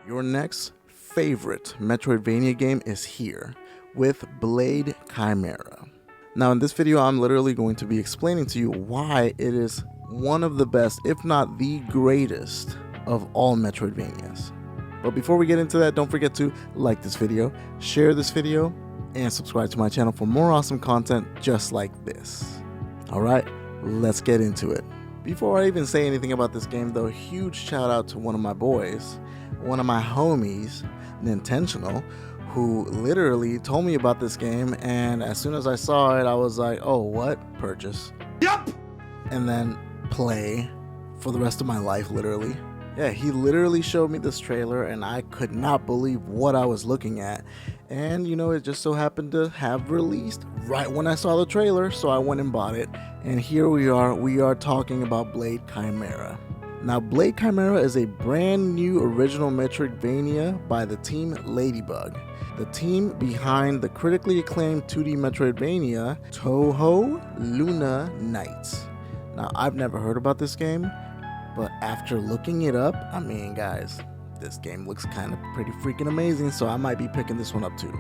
Your next favorite Metroidvania game is here with Blade Chimera. Now in this video, I'm literally going to be explaining to you why it is one of the best, if not the greatest, of all Metroidvanias. But before we get into that, don't forget to like this video, share this video, and subscribe to my channel for more awesome content just like this. Alright, let's get into it. Before I even say anything about this game though, huge shout out to one of my boys, one of my homies, Nintentional, who literally told me about this game, and as soon as I saw it, I was like, oh, what? Purchase. Yup! And then play for the rest of my life, literally. Yeah, he literally showed me this trailer, and I could not believe what I was looking at. And, you know, it just so happened to have released right when I saw the trailer, so I went and bought it. And here we are talking about Blade Chimera. Now, Blade Chimera is a brand new original Metroidvania by the team Ladybug, the team behind the critically acclaimed 2D Metroidvania Touhou Luna Nights. Now, I've never heard about this game, but after looking it up, I mean, guys, this game looks kind of pretty freaking amazing, so I might be picking this one up too.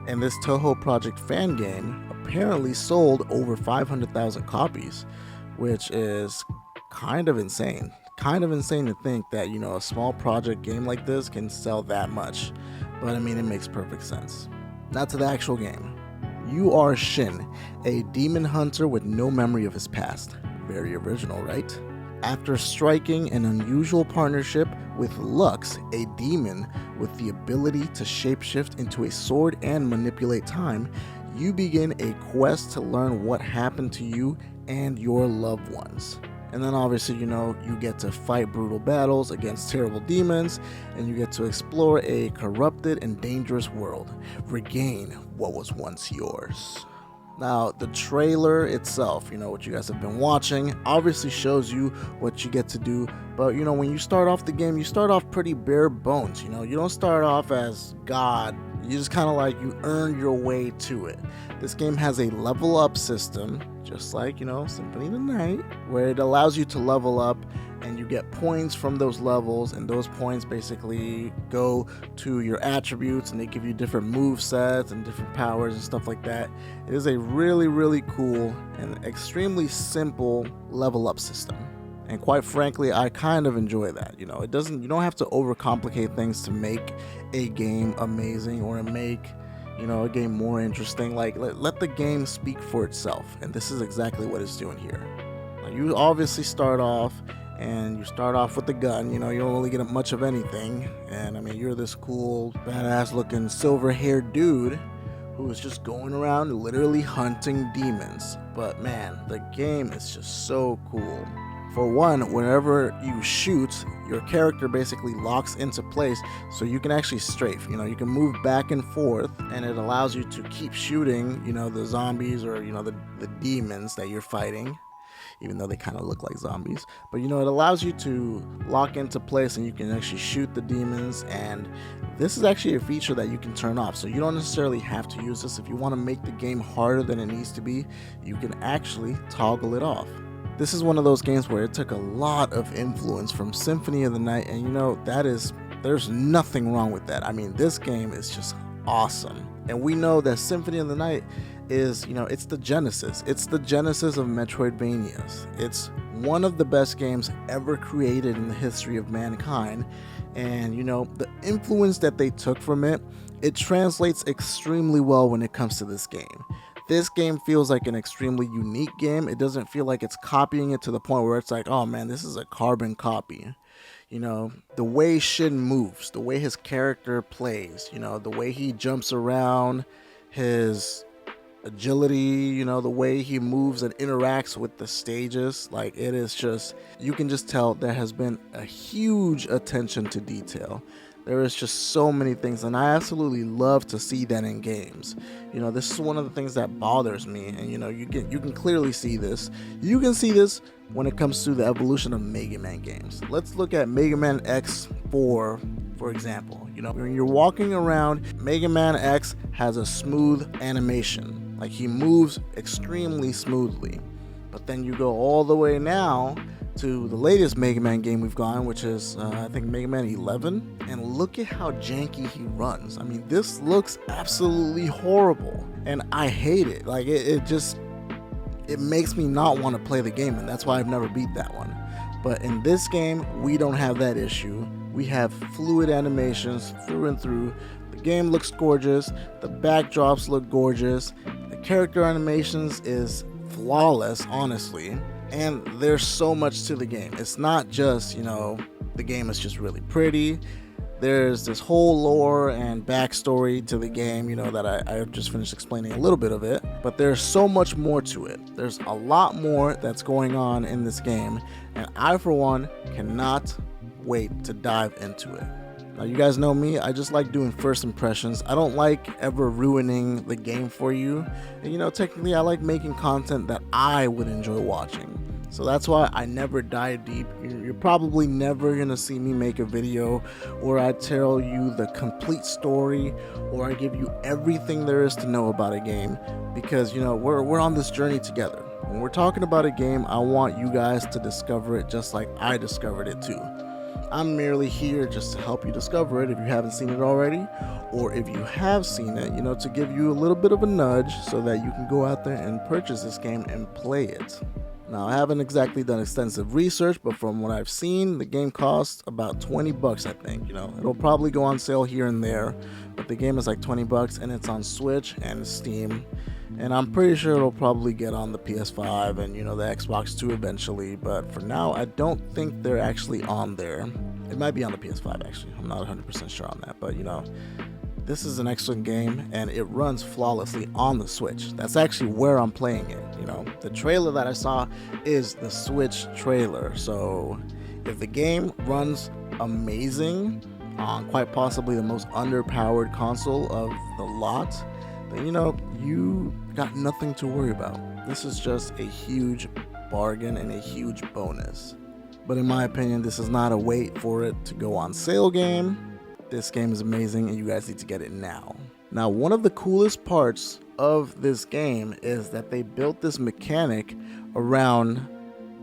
And this Touhou Project fan game apparently sold over 500,000 copies, which is kind of insane. Kind of insane to think that, you know, a small project game like this can sell that much. But I mean, it makes perfect sense. Now to the actual game. You are Shin, a demon hunter with no memory of his past. Very original, right? After striking an unusual partnership with Lux, a demon with the ability to shapeshift into a sword and manipulate time, you begin a quest to learn what happened to you and your loved ones. And then obviously, you know, you get to fight brutal battles against terrible demons, and you get to explore a corrupted and dangerous world. Regain what was once yours. Now, the trailer itself, you know, what you guys have been watching, obviously shows you what you get to do. But, you know, when you start off the game, you start off pretty bare bones. You know, you don't start off as God. You just kind of like, you earn your way to it. This game has a level up system, just like, you know, Symphony of the Night, where it allows you to level up and you get points from those levels, and those points basically go to your attributes and they give you different move sets and different powers and stuff like that. It is a really cool and extremely simple level up system. And quite frankly, I kind of enjoy that. You know, you don't have to overcomplicate things to make a game amazing or make, you know, a game more interesting. Like, let the game speak for itself. And this is exactly what it's doing here. Now, you obviously start off, and you start off with the gun. You know, you don't really get much of anything. And I mean, you're this cool, badass looking silver-haired dude who is just going around literally hunting demons. But man, the game is just so cool. For one, whenever you shoot, your character basically locks into place, so you can actually strafe. You know, you can move back and forth, and it allows you to keep shooting, you know, the zombies or, you know, the demons that you're fighting, even though they kind of look like zombies. But, you know, it allows you to lock into place, and you can actually shoot the demons. And this is actually a feature that you can turn off, so you don't necessarily have to use this. If you want to make the game harder than it needs to be, you can actually toggle it off. This is one of those games where it took a lot of influence from Symphony of the Night, and you know, there's nothing wrong with that. I mean, this game is just awesome. And we know that Symphony of the Night is, you know, it's the genesis. It's the genesis of Metroidvanias. It's one of the best games ever created in the history of mankind. And, you know, the influence that they took from it, it translates extremely well when it comes to this game. This game feels like an extremely unique game. It doesn't feel like it's copying it to the point where it's like, oh man, this is a carbon copy. You know, the way Shin moves, the way his character plays, you know, the way he jumps around, his agility, you know, the way he moves and interacts with the stages, like, it is just, you can just tell there has been a huge attention to detail. There is just so many things, and I absolutely love to see that in games. You know, this is one of the things that bothers me, and you know, you can clearly see this. You can see this when it comes to the evolution of Mega Man games. Let's look at Mega Man X4, for example. You know, when you're walking around, Mega Man X has a smooth animation. Like, he moves extremely smoothly. But then you go all the way now to the latest Mega Man game we've gone, which is I think Mega Man 11, and look at how janky he runs. I mean, this looks absolutely horrible, and I hate it. Like it makes me not want to play the game, and that's why I've never beat that one. But in this game, we don't have that issue. We have fluid animations through and through. The game looks gorgeous. The backdrops look gorgeous. The character animations is flawless, honestly. And there's so much to the game. It's not just, the game is just really pretty. There's this whole lore and backstory to the game, that I just finished explaining a little bit of it. But there's so much more to it. There's a lot more that's going on in this game. And I, for one, cannot wait to dive into it. Now, you guys know me, I just like doing first impressions. I don't like ever ruining the game for you. And technically I like making content that I would enjoy watching. So that's why I never dive deep. You're probably never gonna see me make a video where I tell you the complete story or I give you everything there is to know about a game, because we're on this journey together. When we're talking about a game, I want you guys to discover it just like I discovered it too. I'm merely here just to help you discover it if you haven't seen it already, or if you have seen it, to give you a little bit of a nudge so that you can go out there and purchase this game and play it. Now, I haven't exactly done extensive research, but from what I've seen, the game costs about 20 bucks, I think. It'll probably go on sale here and there, but the game is like 20 bucks and it's on Switch and Steam. And I'm pretty sure it'll probably get on the PS5 and, the Xbox 2 eventually. But for now, I don't think they're actually on there. It might be on the PS5, actually. I'm not 100% sure on that. But, this is an excellent game, and it runs flawlessly on the Switch. That's actually where I'm playing it. The trailer that I saw is the Switch trailer. So if the game runs amazing on quite possibly the most underpowered console of the lot, then you got nothing to worry about. This is just a huge bargain and a huge bonus. But in my opinion, this is not a wait for it to go on sale game. This game is amazing and you guys need to get it now. Now, one of the coolest parts of this game is that they built this mechanic around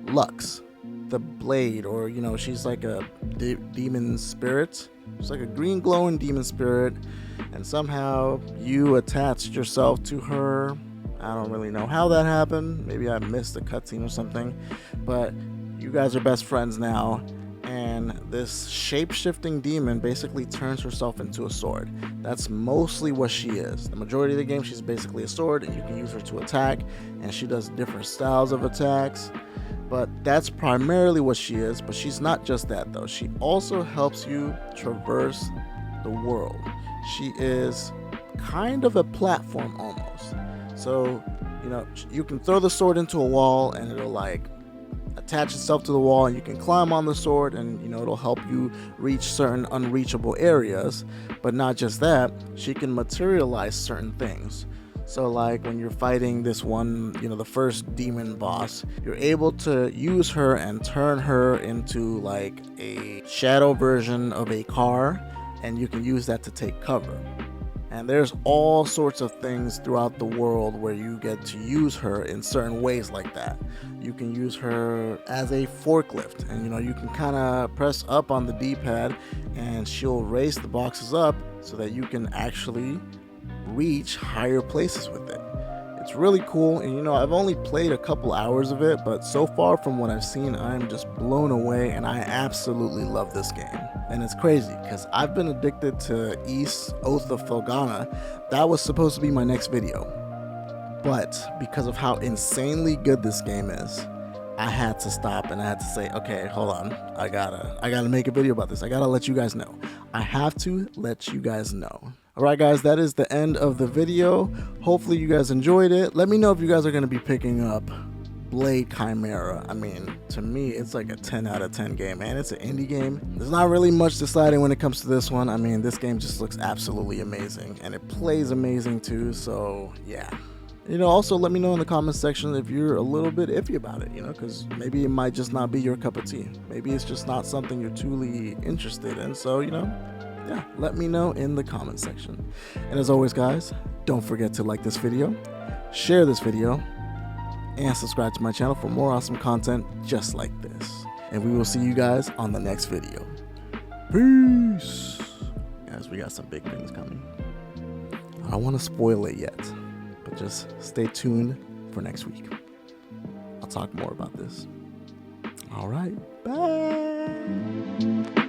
Lux, the blade, or she's like a demon spirit. She's like a green glowing demon spirit, and somehow you attached yourself to her. I don't really know how that happened. Maybe I missed a cutscene or something, but you guys are best friends now. And this shape-shifting demon basically turns herself into a sword. That's mostly what she is. The majority of the game, she's basically a sword, and you can use her to attack, and she does different styles of attacks. But that's primarily what she is. But she's not just that, though. She also helps you traverse the world. She is kind of a platform almost. So, you can throw the sword into a wall, and it'll attach itself to the wall, and you can climb on the sword, and it'll help you reach certain unreachable areas. But not just that, she can materialize certain things. So like when you're fighting this one, the first demon boss, you're able to use her and turn her into like a shadow version of a car, and you can use that to take cover. And there's all sorts of things throughout the world where you get to use her in certain ways like that. You can use her as a forklift, and you can kind of press up on the D-pad and she'll raise the boxes up so that you can actually reach higher places with it. It's really cool, and I've only played a couple hours of it, but so far from what I've seen, I'm just blown away, and I absolutely love this game. And it's crazy because I've been addicted to Ys Oath of Felghana. That was supposed to be my next video, but because of how insanely good this game is, I had to stop and I had to say, okay, hold on, I gotta make a video about this. I gotta let you guys know. I have to let you guys know. Alright guys, that is the end of the video. Hopefully you guys enjoyed it. Let me know if you guys are going to be picking up Blade Chimera. I mean, to me, it's like a 10 out of 10 game, man. It's an indie game. There's not really much deciding when it comes to this one. I mean, this game just looks absolutely amazing, and it plays amazing too, so yeah. Also let me know in the comments section if you're a little bit iffy about it, because maybe it might just not be your cup of tea. Maybe it's just not something you're truly interested in, so, yeah, let me know in the comment section. And as always, guys, don't forget to like this video, share this video, and subscribe to my channel for more awesome content just like this. and we will see you guys on the next video. Peace. Guys, we got some big things coming. I don't want to spoil it yet, but just stay tuned for next week. I'll talk more about this. All right, bye.